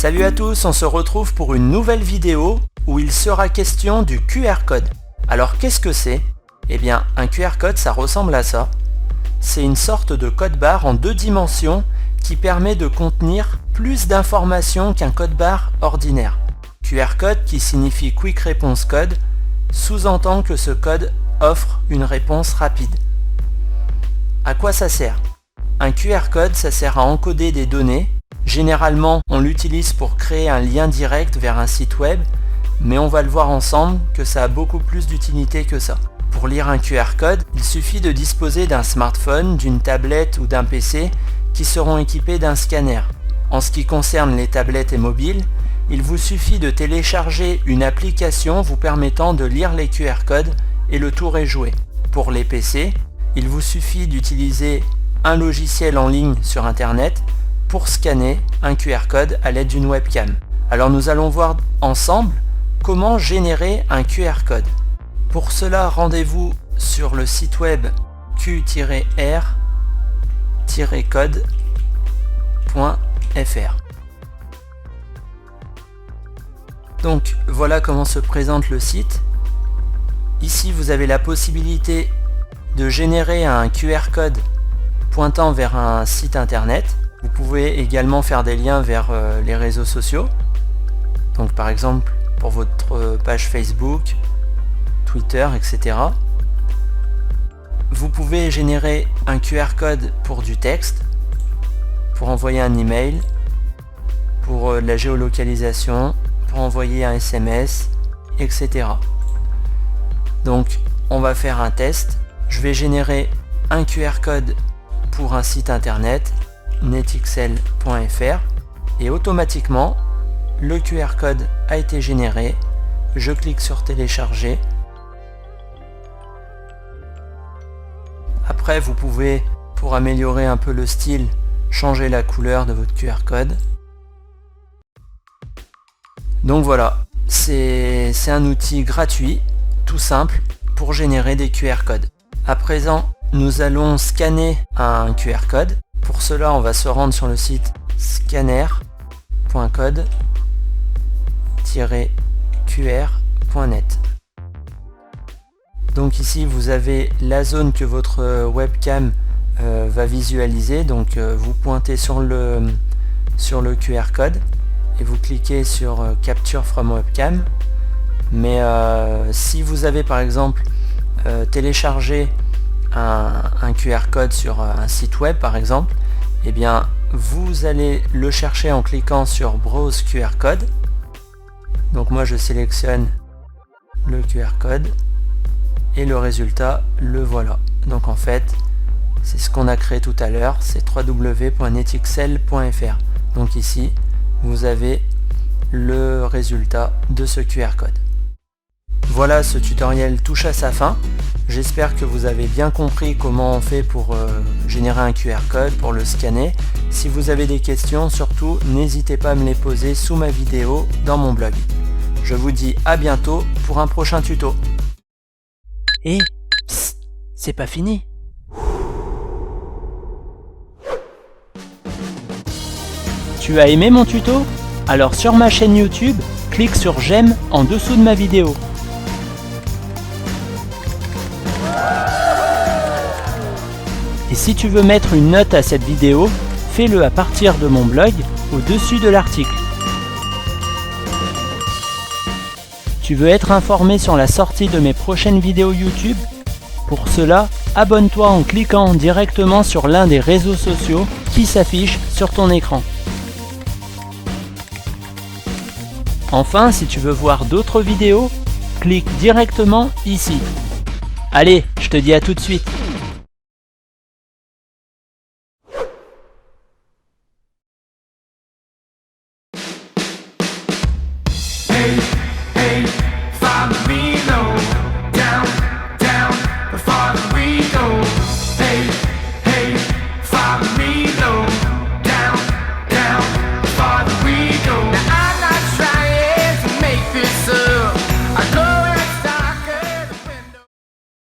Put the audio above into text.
Salut à tous, on se retrouve pour une nouvelle vidéo où il sera question du QR code. Alors qu'est-ce que c'est? Eh bien un QR code ça ressemble à ça. C'est une sorte de code barre en 2 dimensions qui permet de contenir plus d'informations qu'un code barre ordinaire. QR code qui signifie Quick Response Code sous-entend que ce code offre une réponse rapide. À quoi ça sert? Un QR code ça sert à encoder des données. Généralement, on l'utilise pour créer un lien direct vers un site web, mais on va le voir ensemble que ça a beaucoup plus d'utilité que ça. Pour lire un QR code, il suffit de disposer d'un smartphone, d'une tablette ou d'un PC qui seront équipés d'un scanner. En ce qui concerne les tablettes et mobiles, il vous suffit de télécharger une application vous permettant de lire les QR codes et le tour est joué. Pour les PC, il vous suffit d'utiliser un logiciel en ligne sur Internet pour scanner un QR code à l'aide d'une webcam. Alors nous allons voir ensemble comment générer un QR code. Pour cela, rendez-vous sur le site web q-r-code.fr. Donc voilà comment se présente le site. Ici vous avez la possibilité de générer un QR code pointant vers un site internet. Vous pouvez également faire des liens vers les réseaux sociaux. Donc par exemple pour votre page Facebook, Twitter, etc. Vous pouvez générer un QR code pour du texte, pour envoyer un email, pour la géolocalisation, pour envoyer un SMS, etc. Donc on va faire un test. Je vais générer un QR code pour un site internet, netxl.fr, et automatiquement le QR code a été généré. Je clique sur télécharger. Après vous pouvez, pour améliorer un peu le style, changer la couleur de votre QR code. Donc voilà, c'est un outil gratuit, tout simple, pour générer des QR codes. À présent, nous allons scanner un QR code. Pour cela, on va se rendre sur le site scanner.code-qr.net. Donc ici, vous avez la zone que votre webcam va visualiser. Donc vous pointez sur le QR code et vous cliquez sur Capture from Webcam. Mais si vous avez par exemple téléchargé un QR code sur un site web par exemple, eh bien vous allez le chercher en cliquant sur Browse QR code. Donc moi je sélectionne le QR code et le résultat le voilà. Donc en fait c'est ce qu'on a créé tout à l'heure, c'est www.netxl.fr. donc ici vous avez le résultat de ce QR code. Voilà, ce tutoriel touche à sa fin. J'espère que vous avez bien compris comment on fait pour générer un QR code, pour le scanner. Si vous avez des questions, surtout, n'hésitez pas à me les poser sous ma vidéo dans mon blog. Je vous dis à bientôt pour un prochain tuto. Et c'est pas fini. Tu as aimé mon tuto? Alors sur ma chaîne YouTube, clique sur j'aime en dessous de ma vidéo. Et si tu veux mettre une note à cette vidéo, fais-le à partir de mon blog au-dessus de l'article. Tu veux être informé sur la sortie de mes prochaines vidéos YouTube? Pour cela, abonne-toi en cliquant directement sur l'un des réseaux sociaux qui s'affiche sur ton écran. Enfin, si tu veux voir d'autres vidéos, clique directement ici. Allez, je te dis à tout de suite.